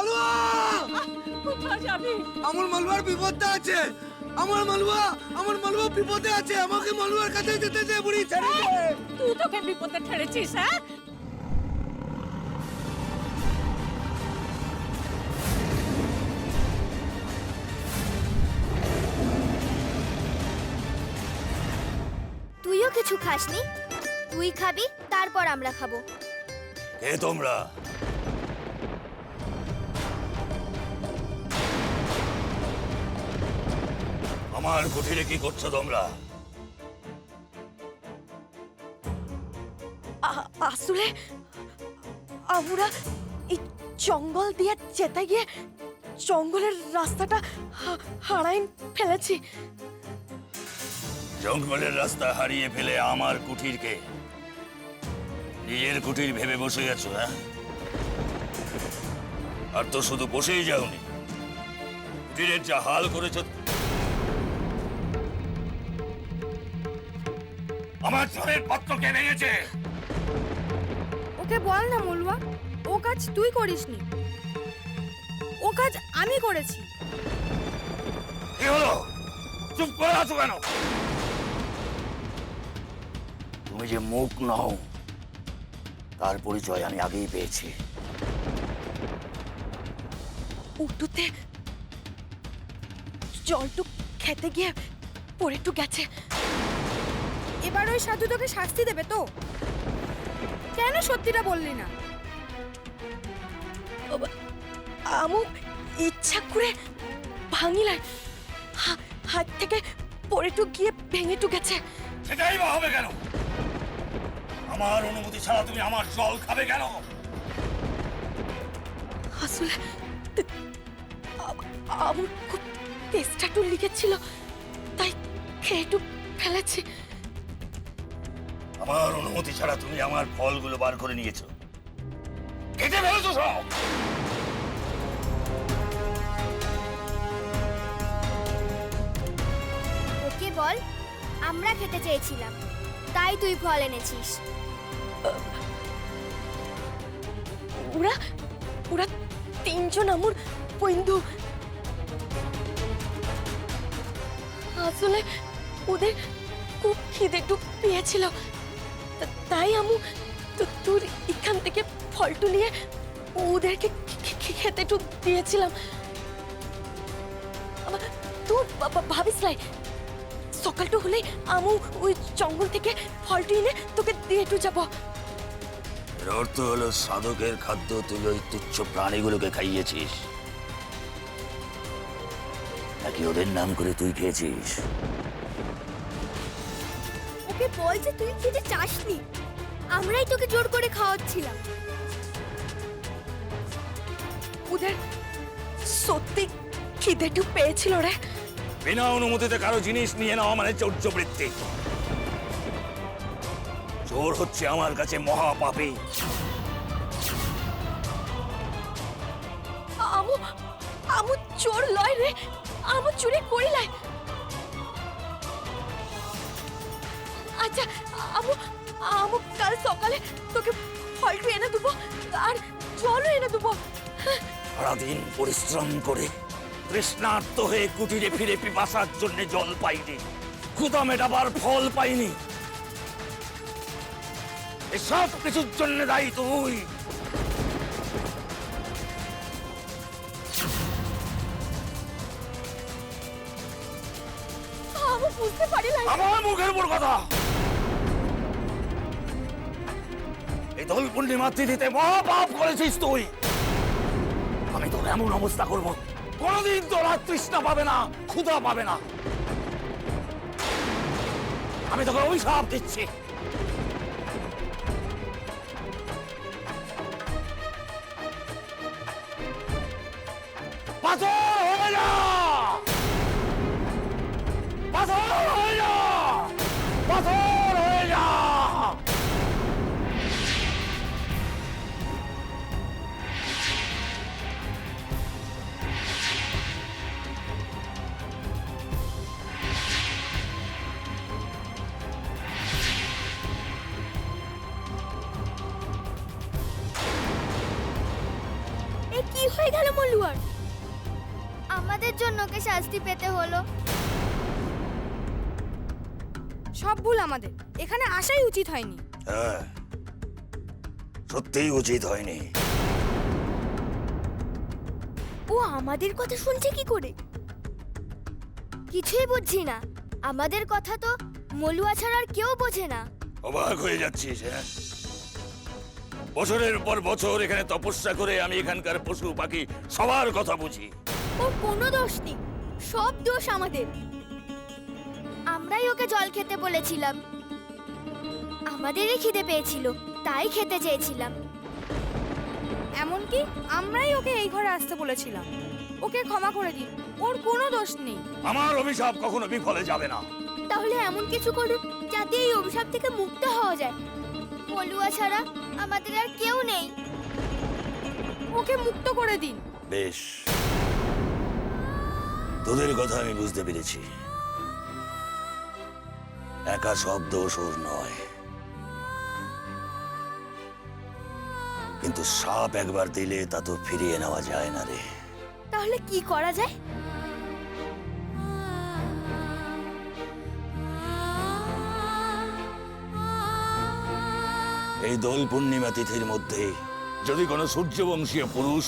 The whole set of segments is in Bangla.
মালুয়া! কোথায় যাবি? আমার মালুয়ার বিপদটা আছে। আমার মালুয়া বিপদে আছে। আমাকে মালুয়ার কাছে যেতে দে, বুড়ি, ছেড়ে দে। তুই তোকে বিপদে ঠেলেছিস, হ্যাঁ? তুইও কিছু খাসনি? তুই খাবি, তারপর আমরা খাবো। কে তোমরা? আমার কুঠিরে কি করছো তোমরা? আসলে আমরা এই জঙ্গল দিয়ে যেতে গিয়ে জঙ্গলের রাস্তাটা হারাই ফেলেছি। জঙ্গলের রাস্তা হারিয়ে ফেলে আমার কুঠিরকে নিজের কুঠির ভেবে বসে গেছো, হ্যাঁ? আর তো শুধু বসেই যাওনি, কুঠিরের যা হাল করেছ। আমার ঝড়ের পত্র কে ভেঙেছে? ওকে বল না মলুয়া, ও কাজ তুই করিসনি, ও কাজ আমি করেছি। কি হলো? চুপ করে আছো কেন? তুমি যে মুখ নও তার পরিচয় আমি আগেই পেয়েছি। উঠুতে জলটু খেতে গিয়ে পড়ে একটু গেছে। এবার ওই সাধু তোকে শাস্তি দেবে তো? কেন সত্যিটা বললি না? আমু ইচ্ছা করে ভাঙিলাই, হাত থেকে পড়ে টু গিয়ে ভেঙে টু গেছে। সেটাই বা হবে কেন? আমার অনুমতি ছাড়া তুমি আমার জল খাবে কেন? আসলে আমার খুব তেষ্টা টু লিখেছিল, তাই খেয়ে একটু ফেলেছি। আমার অনুমতি ছাড়া তুমি আমার ফলগুলো বার করে নিয়েছো, কেটে ফেলেছো সব। ওকে বল, আমরা খেতে চেয়েছিলাম, তাই তুই ফল এনেছিস। ওরা ওরা তিনজন আমার বন্ধু। আসলে ওদের খুব খিদে টু পেয়েছিল, তাই আমু তোর এখান থেকে ফলটু নিয়ে ওদেরকে খেতে টু দিয়েছিলাম। তুই ভাবিস নাই সকালটু হলে আমু ওই জঙ্গল থেকে ফলটু এনে তোকে দিয়ে টু যাবো। এর অর্থ হলো সাধকের খাদ্য তুই ওই তুচ্ছ প্রাণীগুলোকে খাইয়েছিস, নাকি ওদের নাম করে তুই খেয়েছিস? ওকে বল যে তুই খেতে চাসনি, আমরাই তোকে জোর করে খাওয়াচ্ছিলাম। ওদের সত্যি খিদে টু পেয়েছিল রে। বিনা অনুমতিতে কারো জিনিস নিয়ে নেওয়া মানে চৌর্যবৃত্তি। চোর হচ্ছে আমার কাছে মহাপাপী। আমু আমু চোর লয় রে, আমু চুরি করিলাই। আচ্ছা আমু আমু কাল সকালে তোকে ফলটু এনে দেবো আর জলও এনে দেবো। সারাদিন পরিশ্রম করে তৃষ্ণার্ত হয়ে কুটিরে ফিরে পিপাসার জন্য জল পাইনি, ক্ষুধা মেটাবার ফল পাইনি। এসব কিছুর জন্য দায়ী তুই। আমু বুঝতে পারি না। আমার মুখের উপর কথা। এই দোল পূর্ণিমা তিথিতে মহাপাপ করেছিস তুই। আমি তোর এমন অবস্থা করব, কোনদিন তোর আর তৃষ্ণা পাবে না, ক্ষুধা পাবে না। আমি তোকে অভিশাপ দিচ্ছি। পাথর হয়ে যা, পাথর হয়ে যা, পাথর হয়ে যা। কি হয়ে গেল মলুয়ার? আমাদের জন্য ওকে শাস্তি পেতে হলো। সব ভুল আমাদের, এখানে আসাই উচিত হয়নি। হ্যাঁ, সত্যিই উচিত হয়নি। ও আমাদের কথা শুনছে কি করে? কিছুই বুঝছি না। আমাদের কথা তো মলুয়া ছাড়া আর কেউ বোঝে না। অবাক হয়ে যাচ্ছিস? হ্যাঁ, বছরের পর বছর এখানে তপস্যা করে আমি এখানকার পশু পাখি সবার কথা বুঝি। ওর কোনো দোষ নেই, সব দোষ আমাদের। আমরাই ওকে জল খেতে বলেছিলাম। আমাদেরই খিদে পেয়েছিল, তাই খেতে চেয়েছিলাম। এমনকি আমরাই ওকে এই ঘরে আসতে বলেছিলাম। ওকে ক্ষমা করে দিন, ওর কোনো দোষ নেই। আমার অভিশাপ কখনো বিফলে যাবে না। তাহলে এমন কিছু করুন যাতে এই অভিশাপ থেকে মুক্ত হওয়া যায়। মলুয়া ছাড়া আমাদের আর কেউ নেই। ওকে মুক্ত করে দিন। বেশ, তোদের কথা আমি বুঝতে পেরেছি। একা সব দোষ ওর নয়, কিন্তু সাপ একবার দিলে তা তো ফিরিয়ে নেওয়া যায় না রে। তাহলে কি করা যায়? এই দোল পূর্ণিমা তিথির মধ্যে যদি কোনো সূর্যবংশীয় পুরুষ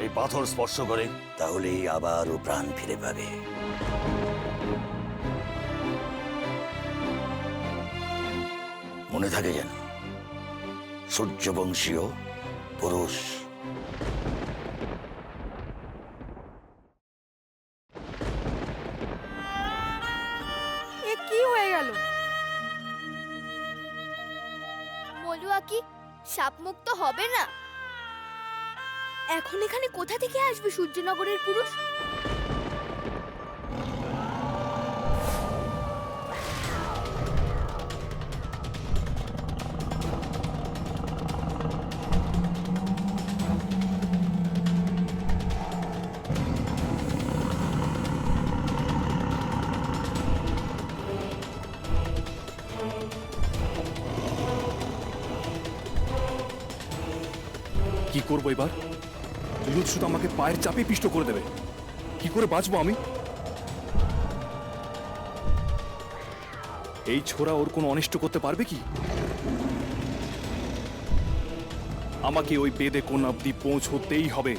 এই পাথর স্পর্শ করে, তাহলেই আবারও প্রাণ ফিরে পাবে। মনে থাকে যেন, সূর্যবংশীয় পুরুষ। এ কি হয়ে গেল? মলুয়া কি সাপ মুক্ত হবে না? এখন এখানে কোথা থেকে আসবে সূর্যনগরের পুরুষ? কি করবো এবার? যুযুৎসু তো আমাকে পায়ের চাপে পিষ্ট করে দেবে। কি করে বাঁচবো আমি? এই ছোরা ওর কোনো অনিষ্ট করতে পারবে কি? আমাকে ওই বেদে কোন অবধি পৌঁছতেই হবে।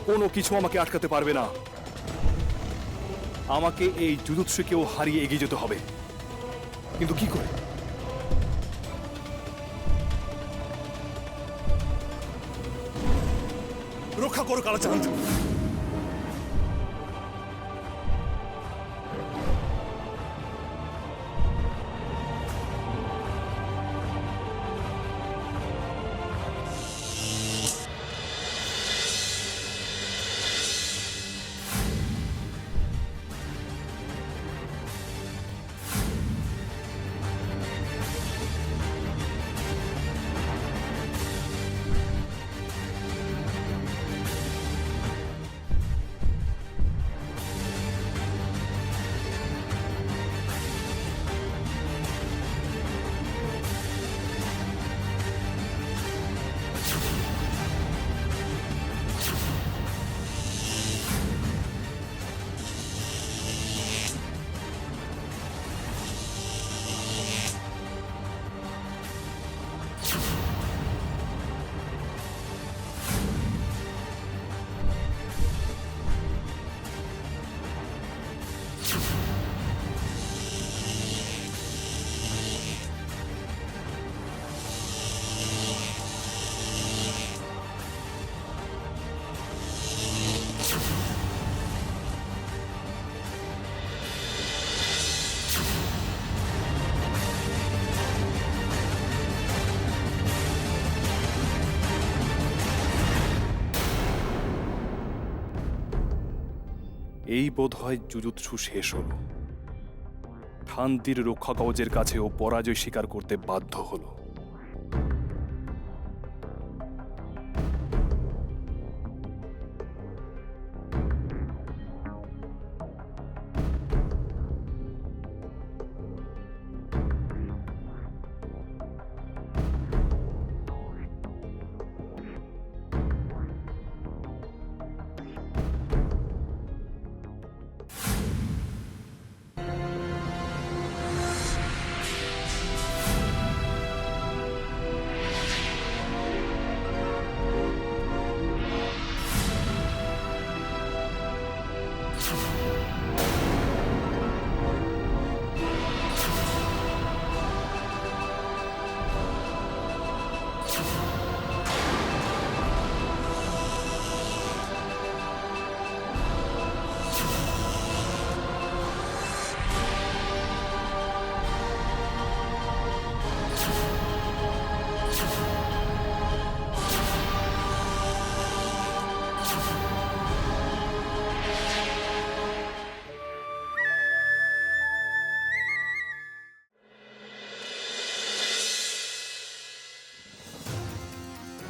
কোনো কিছু আমাকে আটকাতে পারবে না। আমাকে এই যুযুৎসুকেও হারিয়ে এগিয়ে যেতে হবে। কিন্তু কি করে? রক্ষা করো কালাচাঁদ। এই বোধ হয় যুযুৎসু শেষ হলো। শান্তির রক্ষা কবচের কাছে ও পরাজয় স্বীকার করতে বাধ্য হলো।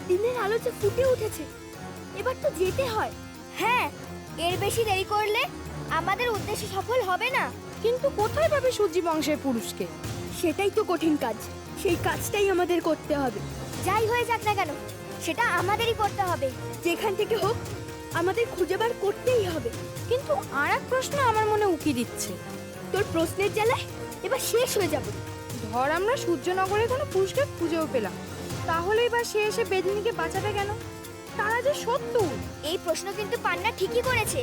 দিনের আলো যে ফুটে উঠেছে, এবার তো যেতে হয়। হ্যাঁ, এর বেশি দেরি করলে আমাদের উদ্দেশ্য সফল হবে না। কিন্তু কোথায় পাবে সূর্যি বংশের পুরুষকে? সেটাই তো কঠিন কাজ, সেই কাজটাই আমাদের করতে হবে। যাই হয়ে যাক না কেন, সেটা আমাদেরই করতে হবে। যেখান থেকে হোক আমাদের খুঁজে বার করতেই হবে। কিন্তু আর এক প্রশ্ন আমার মনে উকি দিচ্ছে। তোর প্রশ্নের জ্বালায় এবার শেষ হয়ে যাব। ধর আমরা সূর্যনগরে কোনো পুরুষকে খুঁজেও পেলাম, তাহলে এবার সে এসে বেদিনীকে বাঁচাবে কেন? তারা যে শত্রু। এই প্রশ্ন কিন্তু পান্না ঠিকই করেছে।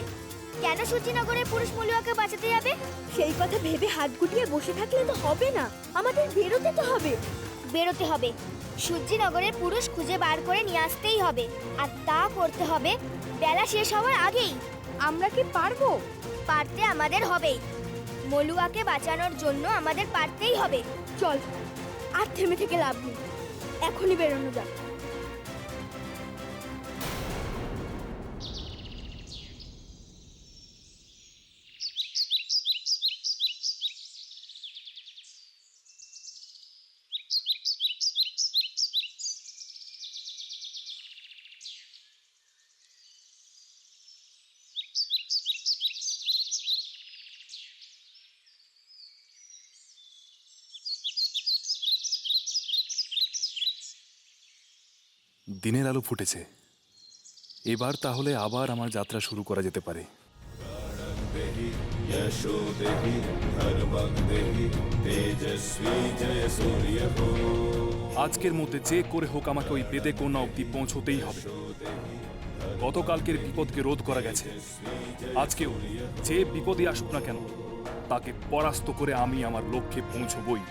কেন সূর্যনগরের পুরুষ মলুয়াকে বাঁচাতে যাবে? সেই কথা ভেবে হাত গুটিয়ে বসে থাকলে তো হবে না, আমাদের বেরোতে তো হবে। বেরোতে হবে, সূর্যনগরের পুরুষ খুঁজে বার করে নিয়ে আসতেই হবে, আর তা করতে হবে বেলা শেষ হওয়ার আগেই। আমরা কি পারবো? পারতে আমাদের হবেই। মলুয়াকে বাঁচানোর জন্য আমাদের পারতেই হবে। চল, আর থেমে থেকে লাভ নেই, এখনই বেরোনো যাক। দিনের আলো ফুটেছে, এবার তাহলে আবার আমার যাত্রা শুরু করা যেতে পারে। আজকের মধ্যে যে করে হোক আমাকে ওই বেদে কন্যা অব্দি পৌঁছতেই হবে। গতকালকের বিপদকে রোধ করা গেছে, আজকেও যে বিপদই আসুক না কেন তাকে পরাস্ত করে আমি আমার লক্ষ্যে পৌঁছবই।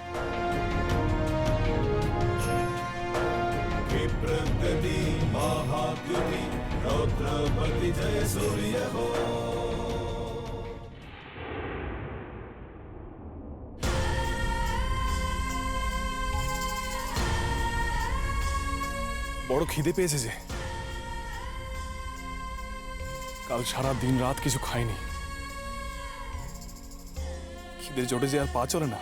বড় খিদে পেয়েছে যে, কাল সারা দিন রাত কিছু খাইনি। খিদের জোটে যে আর পা চলে না।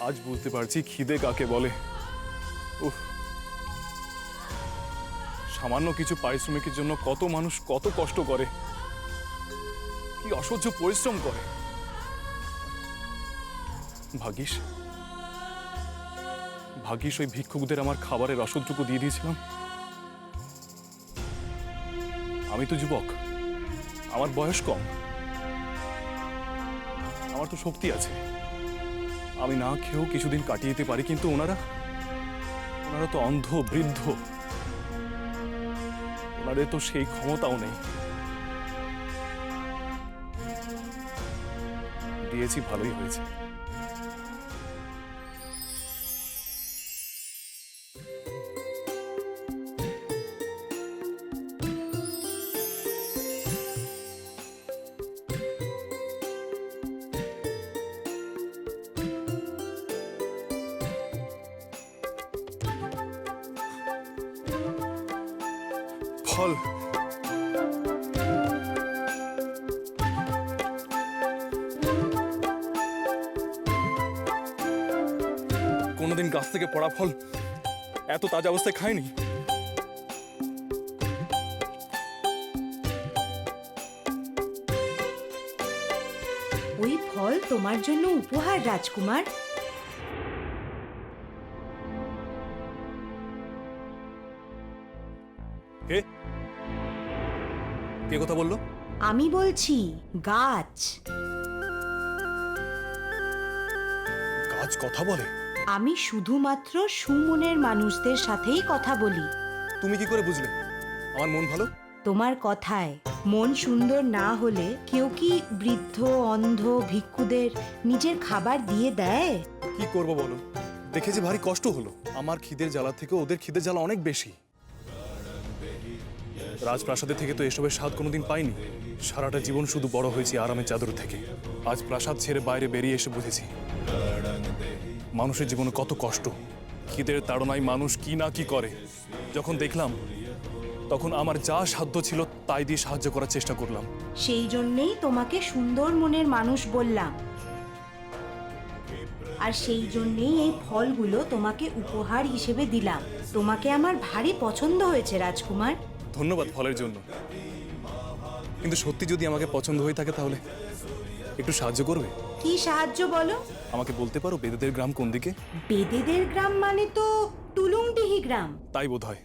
আজ বুঝতে পারছি খিদে কাকে বলে। উফ, সামান্য কিছু পারিশ্রমিকের জন্য কত মানুষ কত কষ্ট করে, কি অসহ্য পরিশ্রম করে। ভাগিস ওই ভিক্ষুকদের আমার খাবারের রসদটুকু দিয়ে দিয়েছিলাম। আমি তো যুবক, আমার বয়স কম, আমার তো শক্তি আছে, আমি না খেয়েও কিছুদিন কাটিয়ে দিতে পারি। কিন্তু ওনারা তো অন্ধ বৃদ্ধ, ওনাদের তো সেই ক্ষমতাও নেই। দিয়েছি, ভালোই হয়েছে। ফল কোনোদিন গাছ থেকে পড়া ফল এত তাজা অবস্থায় খায়নি। ওই ফল তোমার জন্য উপহার, রাজকুমার। কে কথা বললো? আমি বলছি, গাছ। গাছ কথা বলে? আমি শুধুমাত্র সুমনের মানুষদের সাথেই কথা বলি। তুমি কি করে বুঝলে আমার মন ভালো? তোমার কথায় মন সুন্দর না হলে কেউ কি বৃদ্ধ অন্ধ ভিক্ষুদের নিজের খাবার দিয়ে দেয়? কি করব বলো, দেখেছি ভারী কষ্ট হলো। আমার খিদের জ্বালা থেকে ওদের খিদের জ্বালা অনেক বেশি। রাজপ্রাসাদে থেকে তো এসবের স্বাদ কোনোদিন পাইনি। সারাটা জীবন শুধু বড় হয়েছি আরামের চাদর থেকে। আজ প্রাসাদ ছেড়ে বাইরে বেরিয়ে এসে বুঝেছি মানুষের জীবনে কত কষ্ট। খিদের তাড়নায় মানুষ কি না কি করে। যখন দেখলাম তখন আমার যা সাধ্য ছিল তাই দিয়ে সাহায্য করার চেষ্টা করলাম। সেই জন্যেই তোমাকে সুন্দর মনের মানুষ বললাম। আর সেই জন্যেই এই ফলগুলো তোমাকে উপহার হিসেবে দিলাম। তোমাকে আমার ভারী পছন্দ হয়েছে রাজকুমার। ধন্যবাদ ফলের জন্য, কিন্তু সত্যি যদি আমাকে পছন্দ হয়ে থাকে তাহলে একটু সাহায্য করবে? কি সাহায্য বলো? আমাকে বলতে পারো বেদেদের গ্রাম কোন দিকে? বেদেদের গ্রাম মানে তো তুলুংডিহি গ্রাম। তাই বোধ হয়।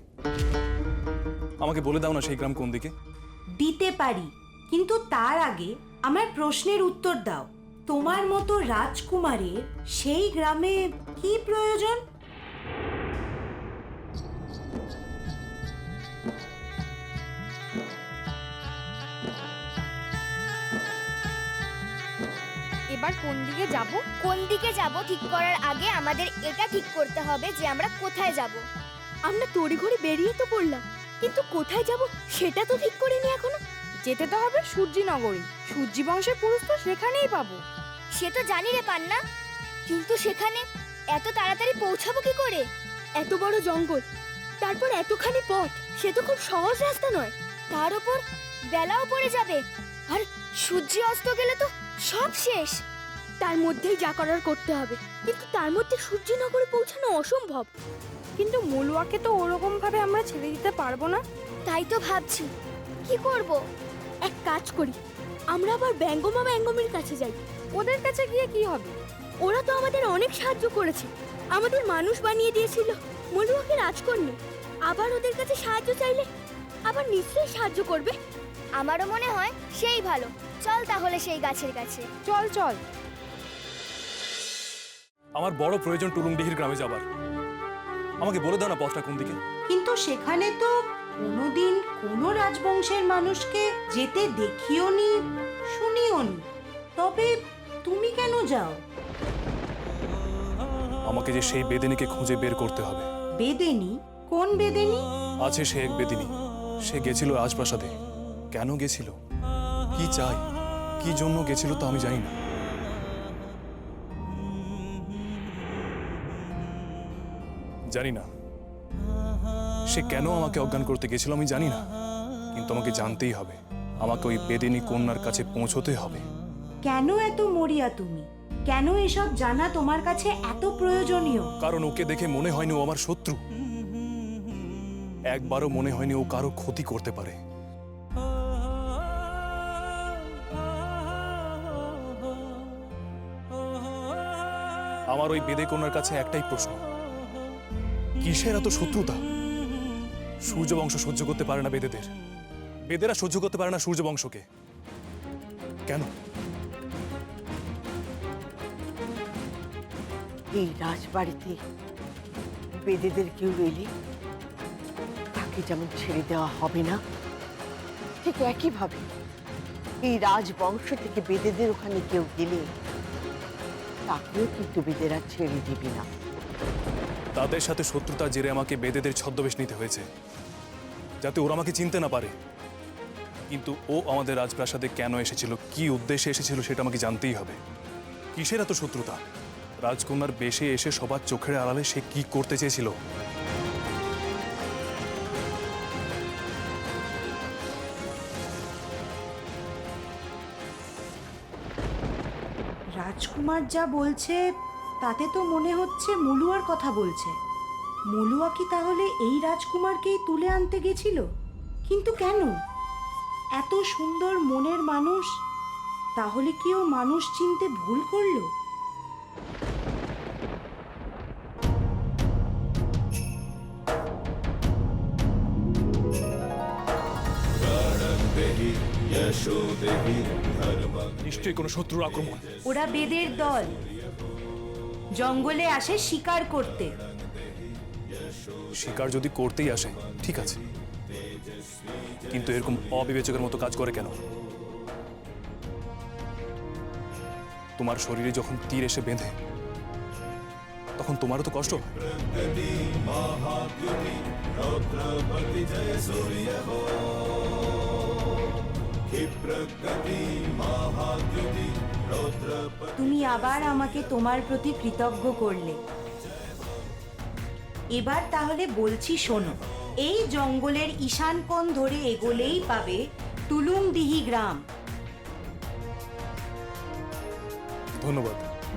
আমাকে বলে দাও না সেই গ্রাম কোন দিকে। দিতে পারি, কিন্তু তার আগে আমার প্রশ্নের উত্তর দাও। তোমার মতো রাজকুমারের সেই গ্রামে কি প্রয়োজন? এবার কোন দিকে যাব? কোন দিকে যাব ঠিক করার আগে আমাদের এটা ঠিক করতে হবে যে আমরা কোথায় যাব। আমরা তড়িঘড়ি বেরিয়ে তো পড়লাম, কিন্তু কোথায় যাব সেটা তো ঠিক করিনি এখনো। যেতে তো হবে সূর্যিনগরী। সূর্যি বংশের পুরুষ তো সেখানেই পাবো। সে তো জানি রে পান্না, কিন্তু সেখানে এত তাড়াতাড়ি পৌঁছাবো কি করে? এত বড় জঙ্গল, তারপর এতখানি পথ, সে তো খুব সহজ রাস্তা নয়। তার উপর বেলাও পড়ে যাবে, আর সূর্য অস্ত গেলে তো সব শেষ। তার মধ্যেই যা করার করতে হবে, কিন্তু তার মধ্যে সূর্যনগরে পৌঁছানো অসম্ভব। কিন্তু মলুয়াকে তো ওরকম ভাবে আমরা ছেড়ে দিতে পারবো না। তাই তো ভাবছি কি করব। এক কাজ করি, আমরা আবার ব্যঙ্গমা ব্যঙ্গমের কাছে যাই। ওদের কাছে গিয়ে কি হবে? ওরা তো আমাদের অনেক সাহায্য করেছে, আমাদের মানুষ বানিয়ে দিয়েছিল, মলুয়াকে রাজকন্যা। আবার ওদের কাছে সাহায্য চাইলে আবার নিশ্চয়ই সাহায্য করবে। আমারও মনে হয় সেই ভালো। চল তাহলে সেই গাছের কাছে। চল চল। আমার বড় প্রয়োজন টুলুংডিহির গ্রামে যাবার। আমাকে বলে দাও না পথটা কোন দিকে। কিন্তু সেখানে তো কোনোদিন কোনো রাজবংশের মানুষকে যেতে দেখিওনি, শুনিওনি। তবে তুমি কেন যাও? আমাকে যে সেই বেদিনীকে খুঁজে বের করতে হবে। বেদেনী? কোন বেদেনী? আছে সে এক বেদিনী, সে গেছিল রাজপ্রাসাদে। কেন গেছিল, কি চাই, কি জন্য গেছিল তা আমি জানি না। জানি না সে কেন আমাকে অজ্ঞান করতে গেছিল, আমি জানি না, কিন্তু আমাকে জানতেই হবে। আমাকে ওই বেদিনী কন্যার কাছে পৌঁছতে হবে। কেন এত মরিয়া তুমি? কেন এসব জানা তোমার কাছে এত প্রয়োজনীয়? কারণ ওকে দেখে মনে হয়নি ও আমার শত্রু। একবারও মনে হয়নি ও কারো ক্ষতি করতে পারে। আমার ওই বেদে কন্যার কাছে একটাই প্রশ্ন, কিসের এত শত্রুতা? সূর্য বংশ সহ্য করতে পারে না বেদেদের, বেদেরা সহ্য করতে পারে না সূর্য বংশকে। কেন? এই রাজবাড়িতে বেদেদের কেউ এলে তাকে যেমন ছেড়ে দেওয়া হবে না, ঠিক একইভাবে এই রাজবংশ থেকে বেদেদের ওখানে কেউ গেলে তাকেও কিন্তু বেদেরা ছেড়ে দিবে না। তাদের সাথে শত্রুতার জেরে আমাকে বেদেদের ছদ্মবেশ নিতে হয়েছে, যাতে ওরা আমাকে চিনতে না পারে। কিন্তু ও আমাদের রাজপ্রাসাদে কেন এসেছিল, কি উদ্দেশ্যে এসেছিল সেটা আমাকে জানতেই হবে। কিসের এত শত্রুতা? রাজকন্যার বেশে এসে সবার চোখের আড়ালে সে কি করতে চেয়েছিল? রাজকুমার যা বলছে তাতে তো মনে হচ্ছে মলুয়ার কথা বলছে। মলুয়া কি তাহলে এই রাজকুমারকেই তুলে আনতে গেছিল? কিন্তু কেন? এত সুন্দর মনের মানুষ, তাহলে কি ও মানুষ চিনতে ভুল করলো? নিশ্চয়ই কোনো শত্রুর আক্রমণ। ওরা বেদের দল, জঙ্গলে আসে শিকার করতে। শিকার যদি করতেই আসে ঠিক আছে, কিন্তু এরকম অবিবেচকের মতো কাজ করে কেন? তোমার শরীরে যখন তীর এসে বেঁধে তখন তোমারও তো কষ্ট হয়। তুমি আবার আমাকে তোমার প্রতি কৃতজ্ঞ করলে। এবার তাহলে বলছি শোনো, এই জঙ্গলের ঈশান কোণ ধরে এগোলেই পাবে তুলুংডিহি গ্রাম। ধন্যবাদ।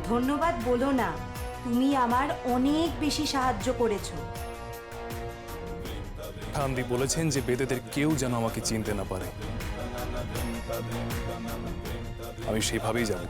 ধন্যবাদ বলো না, তুমি আমার অনেক বেশি সাহায্য করেছো। ঠান্দি বলেছেন যে বেদেদের কেউ যেন আমাকে চিনতে না পারে। আমি সেইভাবেই যাব।